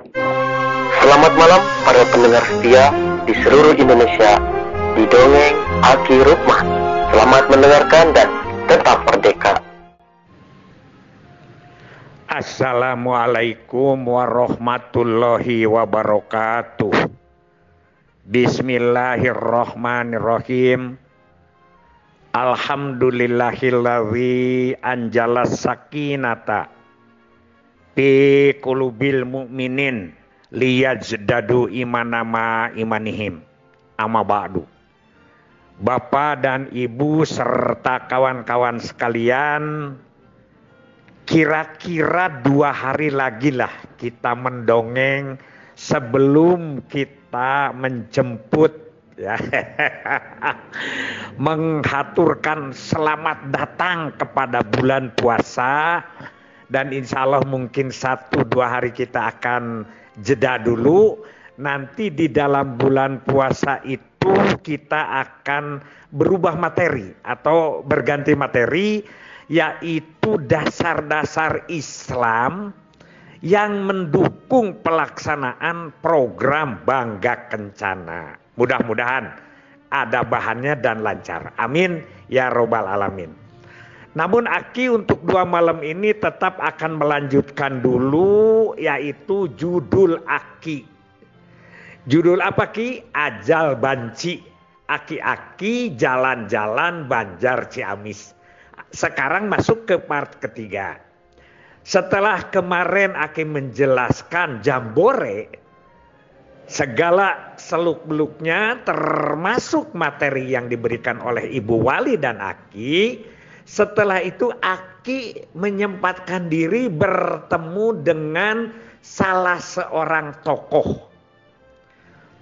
Selamat malam para pendengar setia di seluruh Indonesia di Dongeng Aki Rukman. Selamat mendengarkan dan tetap merdeka. Assalamualaikum warahmatullahi wabarakatuh. Bismillahirrahmanirrahim. Alhamdulillahilladzi anjalas sakinata fi qulubil mu'minin liyazdadu imanama imanihim. Amma ba'du. Bapak dan Ibu serta kawan-kawan sekalian, kira-kira 2 hari lagi lah kita mendongeng sebelum kita menjemput ya, menghaturkan selamat datang kepada bulan puasa. Dan insya Allah mungkin 1-2 hari kita akan jeda dulu. Nanti di dalam bulan puasa itu kita akan berubah materi atau berganti materi, yaitu dasar-dasar Islam yang mendukung pelaksanaan program Bangga Kencana. Mudah-mudahan ada bahannya dan lancar. Amin ya robbal alamin. Namun Aki untuk 2 malam ini tetap akan melanjutkan dulu, yaitu judul Aki. Judul apa Ki? Ajal Banci. Aki-aki jalan-jalan Banjar Ciamis. Sekarang masuk ke part ketiga. Setelah kemarin Aki menjelaskan jambore, segala seluk-beluknya termasuk materi yang diberikan oleh Ibu Wali dan Aki. Setelah itu Aki menyempatkan diri bertemu dengan salah seorang tokoh.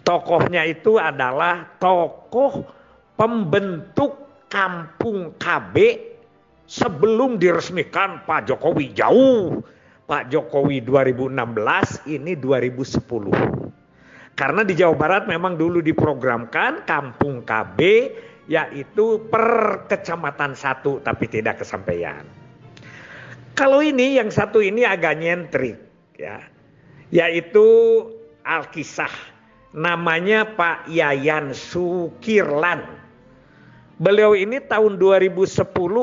Tokohnya itu adalah tokoh pembentuk Kampung KB sebelum diresmikan Pak Jokowi jauh. Pak Jokowi 2016, ini 2010. Karena di Jawa Barat memang dulu diprogramkan Kampung KB, yaitu per kecamatan 1, tapi tidak kesampaian. Kalau ini yang satu ini agak nyentrik ya, yaitu Alkisah, namanya Pak Yayan Sukirlan. Beliau ini tahun 2010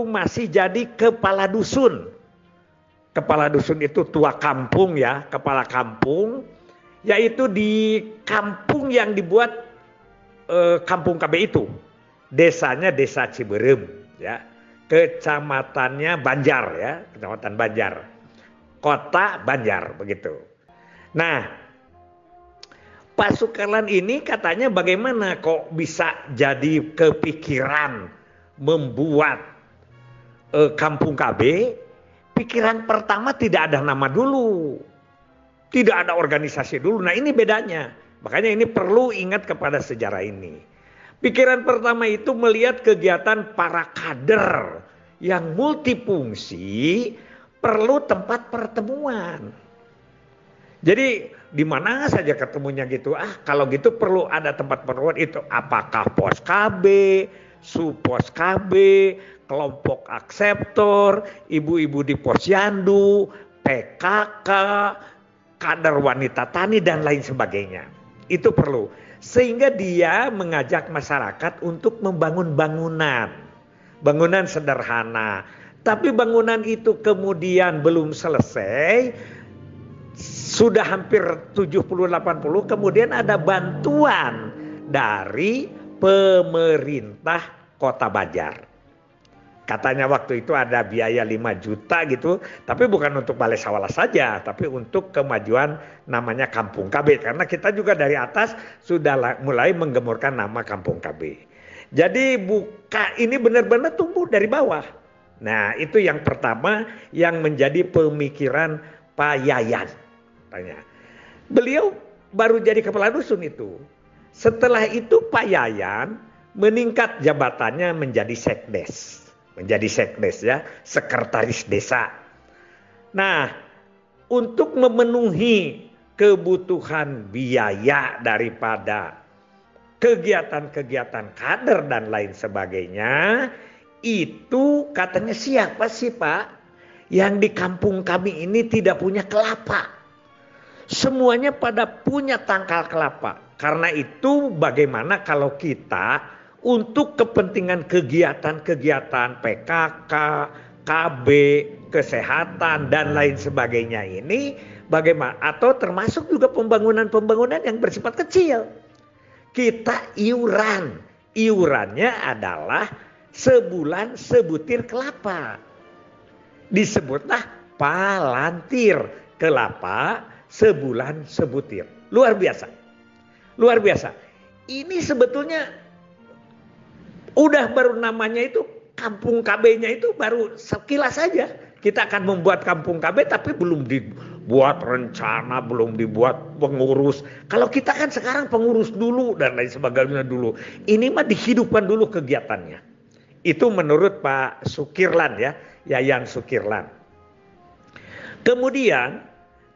masih jadi kepala dusun. Kepala dusun itu tua kampung ya, kepala kampung, yaitu di kampung yang dibuat Kampung KB itu. Desanya Desa Ciberem ya, kecamatannya Banjar ya, kecamatan Banjar, kota Banjar begitu. Nah, Pak Sukirlan ini katanya bagaimana kok bisa jadi kepikiran membuat Kampung KB. Pikiran pertama tidak ada nama dulu, tidak ada organisasi dulu. Nah ini bedanya, makanya ini perlu ingat kepada sejarah ini. Pikiran pertama itu melihat kegiatan para kader yang multifungsi perlu tempat pertemuan. Jadi di mana saja ketemunya gitu. Kalau gitu perlu ada tempat pertemuan itu. Apakah pos KB, supos KB, kelompok akseptor, ibu-ibu di posyandu, PKK, kader wanita tani dan lain sebagainya. Itu perlu. Sehingga dia mengajak masyarakat untuk membangun bangunan. Bangunan sederhana. Tapi bangunan itu kemudian belum selesai. Sudah hampir 70-80. Kemudian ada bantuan dari pemerintah Kota Banjar. Katanya waktu itu ada biaya 5 juta gitu. Tapi bukan untuk balai sawala saja. Tapi untuk kemajuan namanya Kampung KB. Karena kita juga dari atas sudah mulai menggemurkan nama Kampung KB. Jadi ini benar-benar tumbuh dari bawah. Nah itu yang pertama yang menjadi pemikiran Pak Yayan. Beliau baru jadi kepala dusun itu. Setelah itu Pak Yayan meningkat jabatannya menjadi sekdes. Ya, sekretaris desa. Nah, untuk memenuhi kebutuhan biaya daripada kegiatan-kegiatan kader dan lain sebagainya, itu katanya siapa sih Pak yang di kampung kami ini tidak punya kelapa? Semuanya pada punya tangkal kelapa. Karena itu bagaimana kalau kita untuk kepentingan kegiatan-kegiatan PKK, KB, kesehatan dan lain sebagainya ini bagaimana, atau termasuk juga pembangunan-pembangunan yang bersifat kecil. Kita iurannya adalah sebulan sebutir kelapa. Disebutlah palantir kelapa sebulan sebutir. Luar biasa. Luar biasa. Ini sebetulnya udah baru namanya itu kampung KB-nya itu baru sekilas saja. Kita akan membuat kampung KB tapi belum dibuat rencana, belum dibuat pengurus. Kalau kita kan sekarang pengurus dulu dan lain sebagainya dulu. Ini mah dihidupkan dulu kegiatannya. Itu menurut Pak Sukirlan ya, Yayan Sukirlan. Kemudian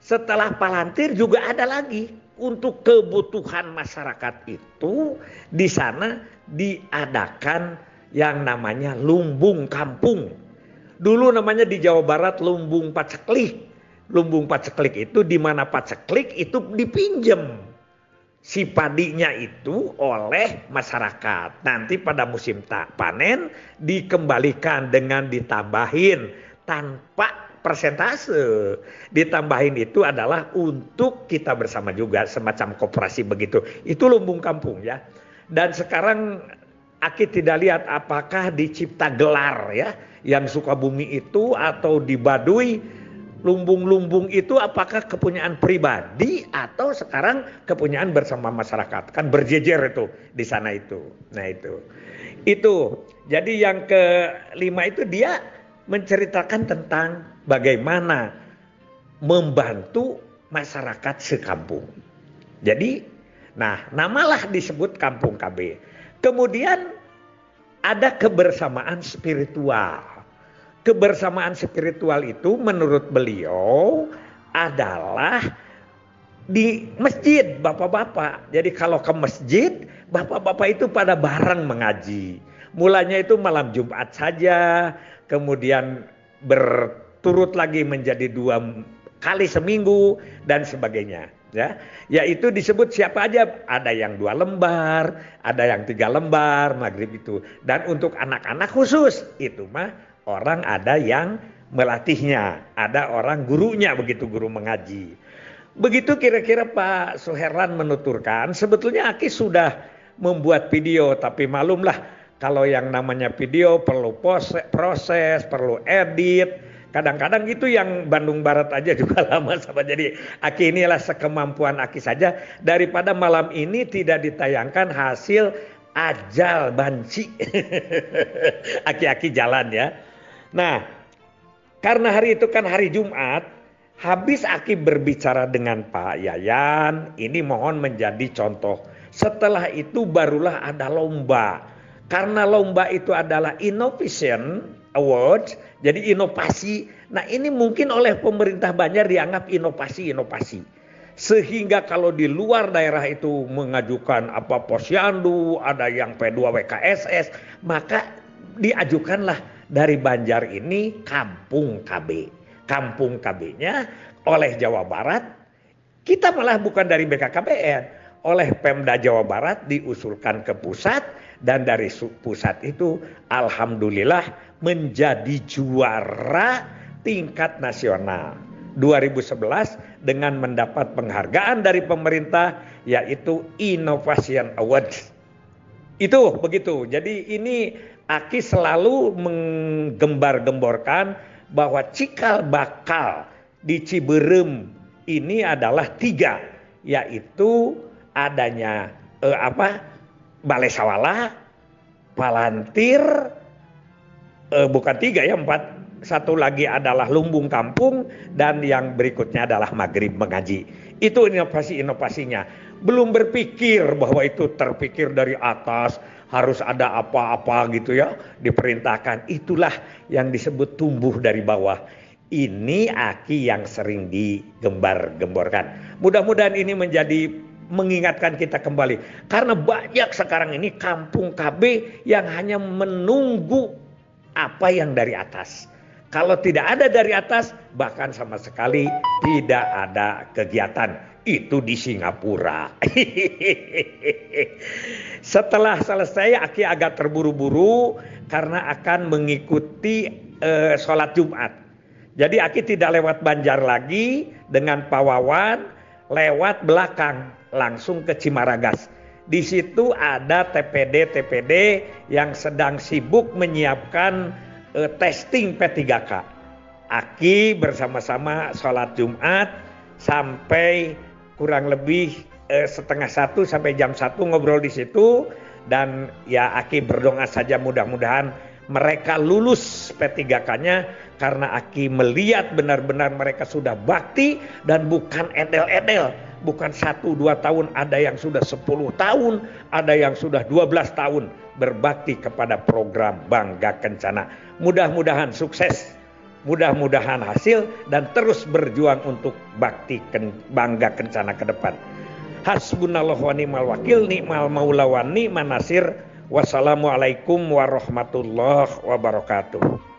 setelah palantir juga ada lagi untuk kebutuhan masyarakat itu di sana diadakan yang namanya lumbung kampung. Dulu namanya di Jawa Barat lumbung paceklik. Lumbung paceklik itu di mana paceklik itu dipinjam si padinya itu oleh masyarakat. Nanti pada musim panen dikembalikan dengan ditambahin tanpa persentase. Ditambahin itu adalah untuk kita bersama juga, semacam koperasi begitu. Itu lumbung kampung ya. Dan sekarang Aki tidak lihat apakah di Cipta Gelar ya, yang Sukabumi itu atau di Baduy, lumbung-lumbung itu apakah kepunyaan pribadi atau sekarang kepunyaan bersama masyarakat. Kan berjejer itu di sana itu. Nah itu. Jadi yang kelima itu dia menceritakan tentang bagaimana membantu masyarakat sekampung. Jadi, namalah disebut kampung KB. Kemudian ada kebersamaan spiritual. Kebersamaan spiritual itu menurut beliau adalah di masjid, bapak-bapak. Jadi kalau ke masjid, bapak-bapak itu pada bareng mengaji. Mulanya itu malam Jumat saja, kemudian berturut lagi menjadi 2 kali seminggu dan sebagainya. Ya, yaitu disebut siapa aja, ada yang 2 lembar, ada yang 3 lembar maghrib itu. Dan untuk anak-anak khusus itu mah orang ada yang melatihnya, ada orang gurunya begitu, guru mengaji. Begitu kira-kira Pak Suherlan menuturkan. Sebetulnya Aki sudah membuat video, tapi malumlah kalau yang namanya video perlu proses, perlu edit. Kadang-kadang itu yang Bandung Barat aja juga lama sama. Jadi Aki inilah sekemampuan Aki saja. Daripada malam ini tidak ditayangkan hasil ajal banci. Aki-aki jalan ya. Nah, karena hari itu kan hari Jumat, habis Aki berbicara dengan Pak Yayan, ini mohon menjadi contoh. Setelah itu barulah ada lomba. Karena lomba itu adalah Innovation Award, jadi inovasi. Nah ini mungkin oleh pemerintah Banjar dianggap inovasi. Sehingga kalau di luar daerah itu mengajukan apa posyandu, ada yang P2WKSS, maka diajukanlah dari Banjar ini kampung KB. Kampung KB-nya oleh Jawa Barat, kita malah bukan dari BKKBN, oleh Pemda Jawa Barat diusulkan ke pusat, dan dari pusat itu alhamdulillah menjadi juara tingkat nasional 2011 dengan mendapat penghargaan dari pemerintah yaitu Innovation Award. Itu begitu. Jadi ini Aki selalu menggembar-gemborkan bahwa cikal bakal di Ciberem ini adalah 3, yaitu adanya Balai Sawala, Palantir, bukan 3 ya, 4. Satu lagi adalah lumbung kampung dan yang berikutnya adalah maghrib mengaji. Itu inovasinya. Belum berpikir bahwa itu terpikir dari atas harus ada apa-apa gitu ya, diperintahkan. Itulah yang disebut tumbuh dari bawah. Ini Aki yang sering digembar-gemborkan. Mudah-mudahan ini mengingatkan kita kembali. Karena banyak sekarang ini kampung KB yang hanya menunggu apa yang dari atas. Kalau tidak ada dari atas, bahkan sama sekali tidak ada kegiatan. Itu di Singapura. Setelah selesai, Aki agak terburu-buru karena akan mengikuti sholat Jumat. Jadi Aki tidak lewat Banjar lagi dengan Pak Wawan, lewat belakang langsung ke Cimaragas. Di situ ada TPD yang sedang sibuk menyiapkan testing P3K. Aki bersama-sama sholat Jumat sampai kurang lebih setengah 1 sampai jam 1 ngobrol di situ. Dan ya Aki berdoa saja mudah-mudahan mereka lulus P3K-nya, karena Aki melihat benar-benar mereka sudah bakti dan bukan edel-edel. Bukan 1-2 tahun, ada yang sudah 10 tahun, ada yang sudah 12 tahun berbakti kepada program Bangga Kencana. Mudah-mudahan sukses, mudah-mudahan hasil, dan terus berjuang untuk bakti Bangga Kencana ke depan. Hasbunallahu wa ni'mal wakil, ni'mal maula wa ni'man nasir. Wassalamualaikum warahmatullahi wabarakatuh.